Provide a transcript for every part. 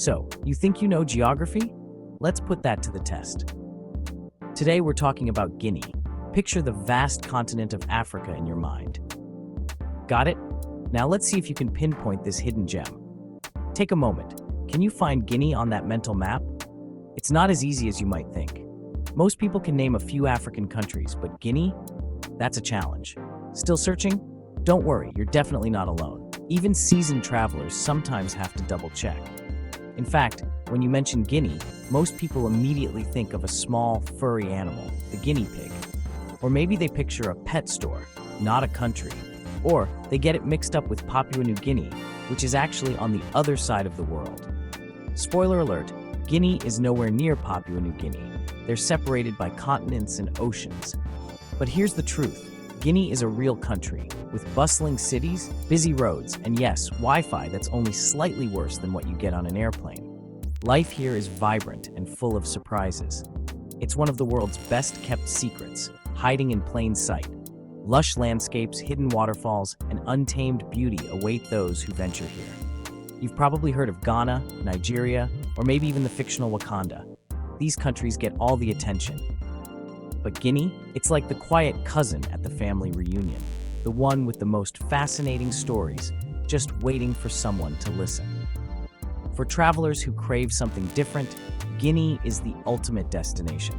So, you think you know geography? Let's put that to the test. Today we're talking about Guinea. Picture the vast continent of Africa in your mind. Got it? Now let's see if you can pinpoint this hidden gem. Take a moment. Can you find Guinea on that mental map? It's not as easy as you might think. Most people can name a few African countries, but Guinea? That's a challenge. Still searching? Don't worry, you're definitely not alone. Even seasoned travelers sometimes have to double-check. In fact, when you mention Guinea, most people immediately think of a small, furry animal, the guinea pig. Or maybe they picture a pet store, not a country. Or they get it mixed up with Papua New Guinea, which is actually on the other side of the world. Spoiler alert, Guinea is nowhere near Papua New Guinea. They're separated by continents and oceans. But here's the truth. Guinea is a real country, with bustling cities, busy roads, and yes, Wi-Fi that's only slightly worse than what you get on an airplane. Life here is vibrant and full of surprises. It's one of the world's best-kept secrets, hiding in plain sight. Lush landscapes, hidden waterfalls, and untamed beauty await those who venture here. You've probably heard of Ghana, Nigeria, or maybe even the fictional Wakanda. These countries get all the attention. But Guinea? It's like the quiet cousin at the family reunion, the one with the most fascinating stories, just waiting for someone to listen. For travelers who crave something different, Guinea is the ultimate destination.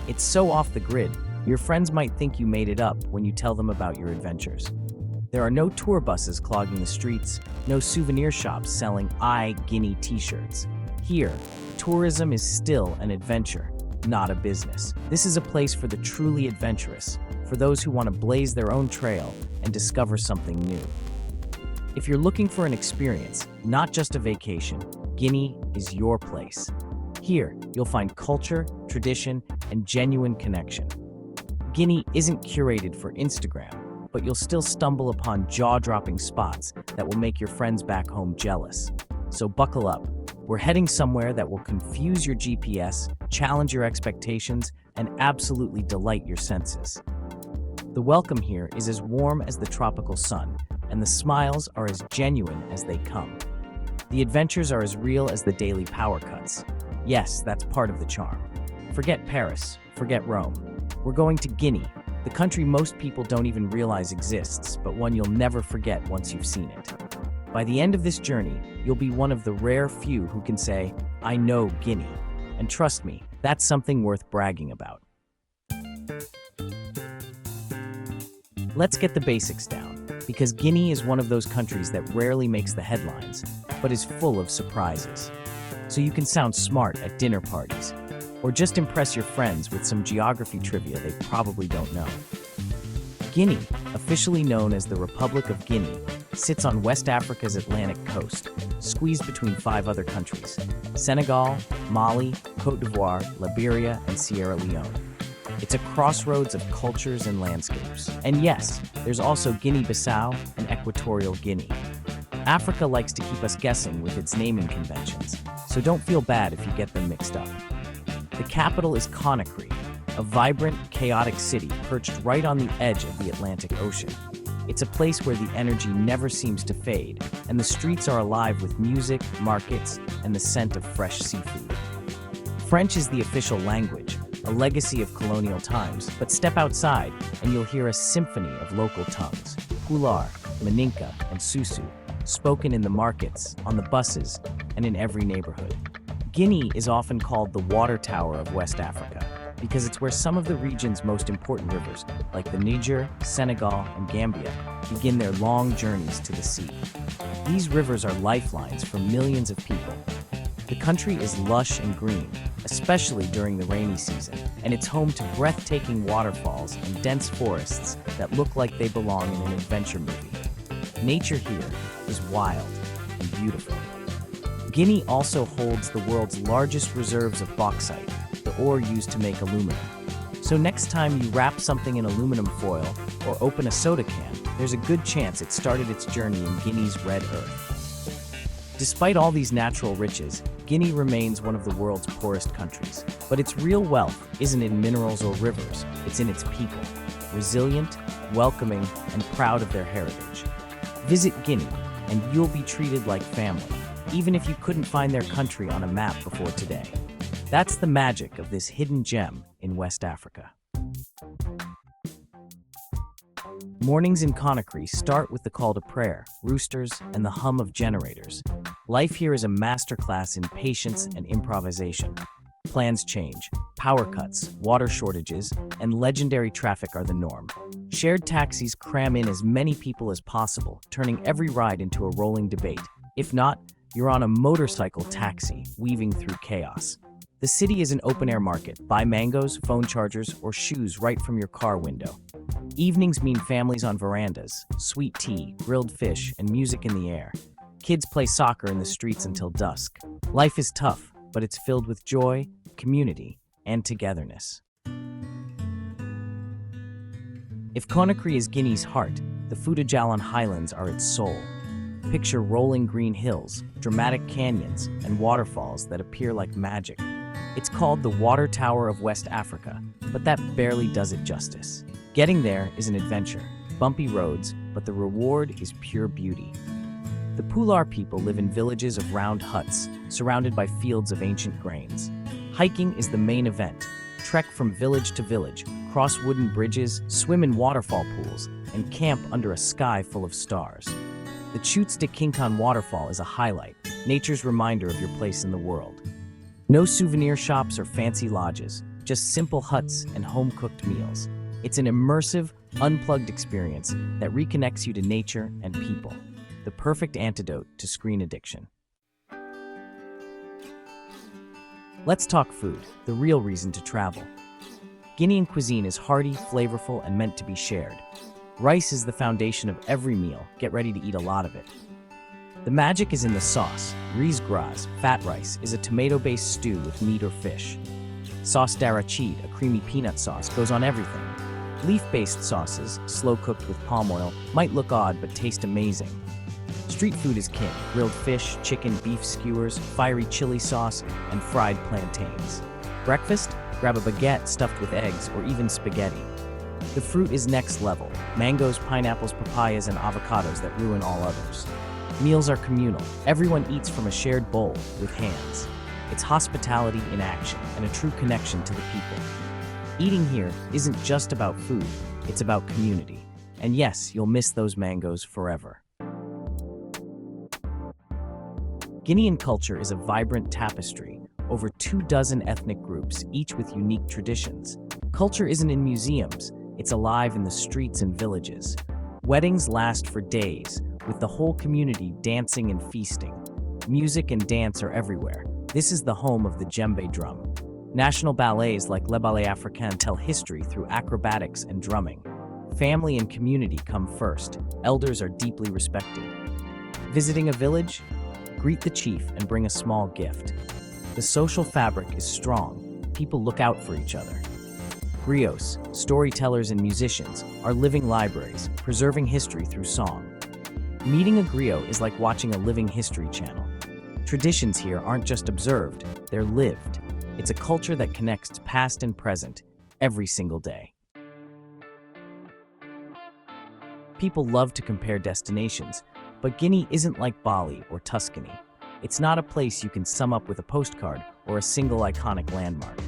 It's so off the grid, your friends might think you made it up when you tell them about your adventures. There are no tour buses clogging the streets, no souvenir shops selling "I Guinea" t-shirts. Here, tourism is still an adventure, not a business. This is a place for the truly adventurous, for those who want to blaze their own trail and discover something new. If you're looking for an experience, not just a vacation, Guinea is your place. Here, you'll find culture, tradition, and genuine connection. Guinea isn't curated for Instagram, but you'll still stumble upon jaw-dropping spots that will make your friends back home jealous. So buckle up. We're heading somewhere that will confuse your GPS, challenge your expectations, and absolutely delight your senses. The welcome here is as warm as the tropical sun, and the smiles are as genuine as they come. The adventures are as real as the daily power cuts. Yes, that's part of the charm. Forget Paris, forget Rome. We're going to Guinea, the country most people don't even realize exists, but one you'll never forget once you've seen it. By the end of this journey, you'll be one of the rare few who can say, "I know Guinea." And trust me, that's something worth bragging about. Let's get the basics down, because Guinea is one of those countries that rarely makes the headlines, but is full of surprises. So you can sound smart at dinner parties, or just impress your friends with some geography trivia they probably don't know. Guinea, officially known as the Republic of Guinea, sits on West Africa's Atlantic coast, squeezed between 5 other countries: Senegal, Mali, Côte d'Ivoire, Liberia, and Sierra Leone. It's a crossroads of cultures and landscapes. And yes, there's also Guinea-Bissau and Equatorial Guinea. Africa likes to keep us guessing with its naming conventions, so don't feel bad if you get them mixed up. The capital is Conakry, a vibrant, chaotic city perched right on the edge of the Atlantic Ocean. It's a place where the energy never seems to fade, and the streets are alive with music, markets, and the scent of fresh seafood. French is the official language, a legacy of colonial times, but step outside and you'll hear a symphony of local tongues: Pulaar, Maninka, and Susu, spoken in the markets, on the buses, and in every neighborhood. Guinea is often called the water tower of West Africa, because it's where some of the region's most important rivers, like the Niger, Senegal, and Gambia, begin their long journeys to the sea. These rivers are lifelines for millions of people. The country is lush and green, especially during the rainy season, and it's home to breathtaking waterfalls and dense forests that look like they belong in an adventure movie. Nature here is wild and beautiful. Guinea also holds the world's largest reserves of bauxite, the ore used to make aluminum. So next time you wrap something in aluminum foil or open a soda can, there's a good chance it started its journey in Guinea's red earth. Despite all these natural riches, Guinea remains one of the world's poorest countries. But its real wealth isn't in minerals or rivers, it's in its people. Resilient, welcoming, and proud of their heritage. Visit Guinea, and you'll be treated like family. even if you couldn't find their country on a map before today. That's the magic of this hidden gem in West Africa. Mornings in Conakry start with the call to prayer, roosters, and the hum of generators. Life here is a masterclass in patience and improvisation. Plans change, power cuts, water shortages, and legendary traffic are the norm. Shared taxis cram in as many people as possible, turning every ride into a rolling debate. If not, you're on a motorcycle taxi, weaving through chaos. The city is an open-air market. Buy mangoes, phone chargers, or shoes right from your car window. Evenings mean families on verandas, sweet tea, grilled fish, and music in the air. Kids play soccer in the streets until dusk. Life is tough, but it's filled with joy, community, and togetherness. If Conakry is Guinea's heart, the Fouta-Djallon Highlands are its soul. Picture rolling green hills, dramatic canyons, and waterfalls that appear like magic. It's called the Water Tower of West Africa, but that barely does it justice. Getting there is an adventure, bumpy roads, but the reward is pure beauty. The Pular people live in villages of round huts, surrounded by fields of ancient grains. Hiking is the main event. Trek from village to village, cross wooden bridges, swim in waterfall pools, and camp under a sky full of stars. The Chutes de Kinkan waterfall is a highlight, nature's reminder of your place in the world. No souvenir shops or fancy lodges, just simple huts and home-cooked meals. It's an immersive, unplugged experience that reconnects you to nature and people. The perfect antidote to screen addiction. Let's talk food, the real reason to travel. Guinean cuisine is hearty, flavorful, and meant to be shared. Rice is the foundation of every meal. Get ready to eat a lot of it. The magic is in the sauce. Riz gras, fat rice, is a tomato-based stew with meat or fish. Sauce d'arachide, a creamy peanut sauce, goes on everything. Leaf-based sauces, slow-cooked with palm oil, might look odd but taste amazing. Street food is king. Grilled fish, chicken, beef skewers, fiery chili sauce, and fried plantains. Breakfast? Grab a baguette stuffed with eggs or even spaghetti. The fruit is next level. Mangoes, pineapples, papayas, and avocados that ruin all others. Meals are communal. Everyone eats from a shared bowl with hands. It's hospitality in action and a true connection to the people. Eating here isn't just about food, it's about community. And yes, you'll miss those mangoes forever. Guinean culture is a vibrant tapestry, over 24 ethnic groups, each with unique traditions. Culture isn't in museums, it's alive in the streets and villages. Weddings last for days, with the whole community dancing and feasting. Music and dance are everywhere. This is the home of the djembe drum. National ballets like Le Ballet Africain tell history through acrobatics and drumming. Family and community come first. Elders are deeply respected. Visiting a village? Greet the chief and bring a small gift. The social fabric is strong. People look out for each other. Griots, storytellers and musicians, are living libraries, preserving history through song. Meeting a griot is like watching a living history channel. Traditions here aren't just observed, they're lived. It's a culture that connects past and present every single day. People love to compare destinations, but Guinea isn't like Bali or Tuscany. It's not a place you can sum up with a postcard or a single iconic landmark.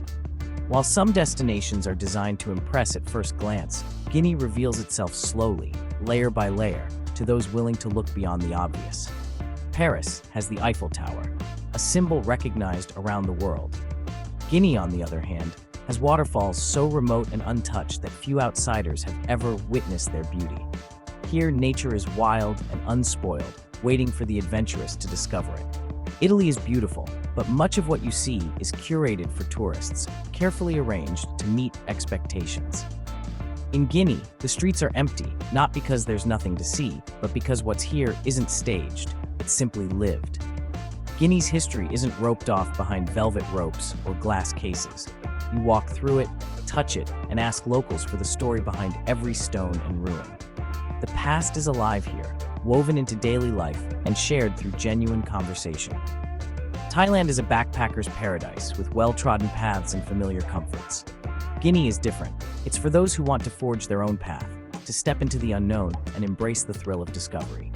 While some destinations are designed to impress at first glance, Guinea reveals itself slowly, layer by layer, to those willing to look beyond the obvious. Paris has the Eiffel Tower, a symbol recognized around the world. Guinea, on the other hand, has waterfalls so remote and untouched that few outsiders have ever witnessed their beauty. Here, nature is wild and unspoiled, waiting for the adventurous to discover it. Italy is beautiful, but much of what you see is curated for tourists, carefully arranged to meet expectations. In Guinea, the streets are empty, not because there's nothing to see, but because what's here isn't staged, it's simply lived. Guinea's history isn't roped off behind velvet ropes or glass cases. You walk through it, touch it, and ask locals for the story behind every stone and ruin. The past is alive here, woven into daily life and shared through genuine conversation. Thailand is a backpacker's paradise with well-trodden paths and familiar comforts. Guinea is different. It's for those who want to forge their own path, to step into the unknown and embrace the thrill of discovery.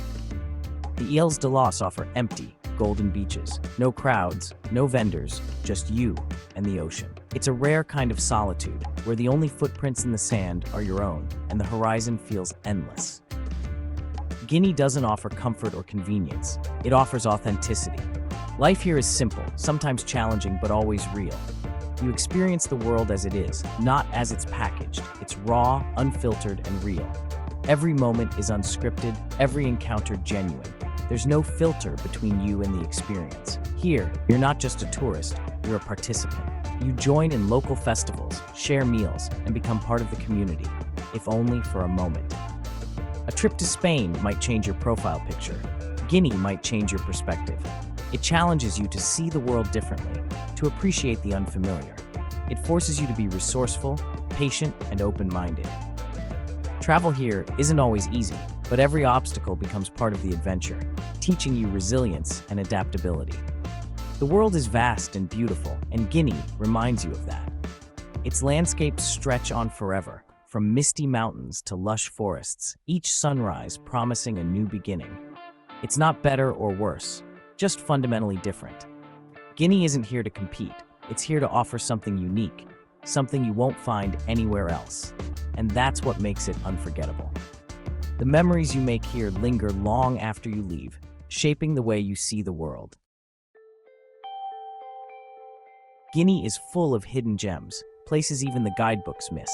The Îles de l'Os offer empty, golden beaches. No crowds, no vendors, just you and the ocean. It's a rare kind of solitude, where the only footprints in the sand are your own, and the horizon feels endless. Guinea doesn't offer comfort or convenience. It offers authenticity. Life here is simple, sometimes challenging, but always real. You experience the world as it is, not as it's packaged. It's raw, unfiltered, and real. Every moment is unscripted, every encounter genuine. There's no filter between you and the experience. Here, you're not just a tourist, you're a participant. You join in local festivals, share meals, and become part of the community, if only for a moment. A trip to Spain might change your profile picture. Guinea might change your perspective. It challenges you to see the world differently, to appreciate the unfamiliar. It forces you to be resourceful, patient, and open-minded. Travel here isn't always easy, but every obstacle becomes part of the adventure, teaching you resilience and adaptability. The world is vast and beautiful, and Guinea reminds you of that. Its landscapes stretch on forever, from misty mountains to lush forests, each sunrise promising a new beginning. It's not better or worse, just fundamentally different. Guinea isn't here to compete, it's here to offer something unique, something you won't find anywhere else. And that's what makes it unforgettable. The memories you make here linger long after you leave, shaping the way you see the world. Guinea is full of hidden gems, places even the guidebooks miss.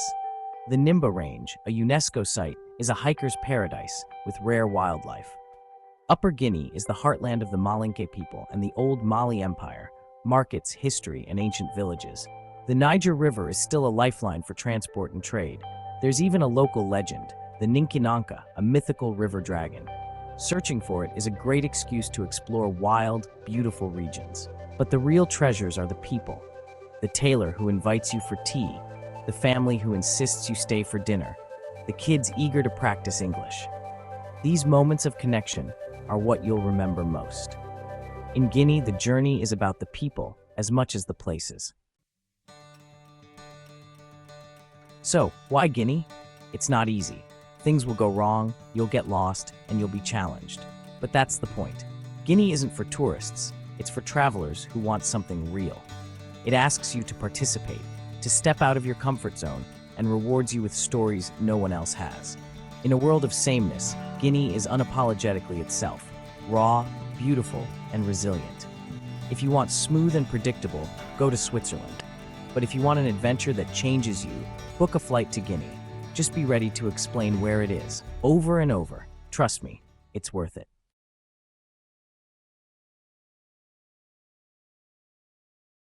The Nimba Range, a UNESCO site, is a hiker's paradise with rare wildlife. Upper Guinea is the heartland of the Malinke people and the old Mali Empire, markets, history, and ancient villages. The Niger River is still a lifeline for transport and trade. There's even a local legend, the Ninkinanka, a mythical river dragon. Searching for it is a great excuse to explore wild, beautiful regions. But the real treasures are the people. The tailor who invites you for tea, the family who insists you stay for dinner, the kids eager to practice English. These moments of connection are what you'll remember most. In Guinea, the journey is about the people as much as the places. So, why Guinea? It's not easy. Things will go wrong, you'll get lost, and you'll be challenged. But that's the point. Guinea isn't for tourists, it's for travelers who want something real. It asks you to participate, to step out of your comfort zone, and rewards you with stories no one else has. In a world of sameness, Guinea is unapologetically itself, raw, beautiful, and resilient. If you want smooth and predictable, go to Switzerland. But if you want an adventure that changes you, book a flight to Guinea. Just be ready to explain where it is, over and over. Trust me, it's worth it.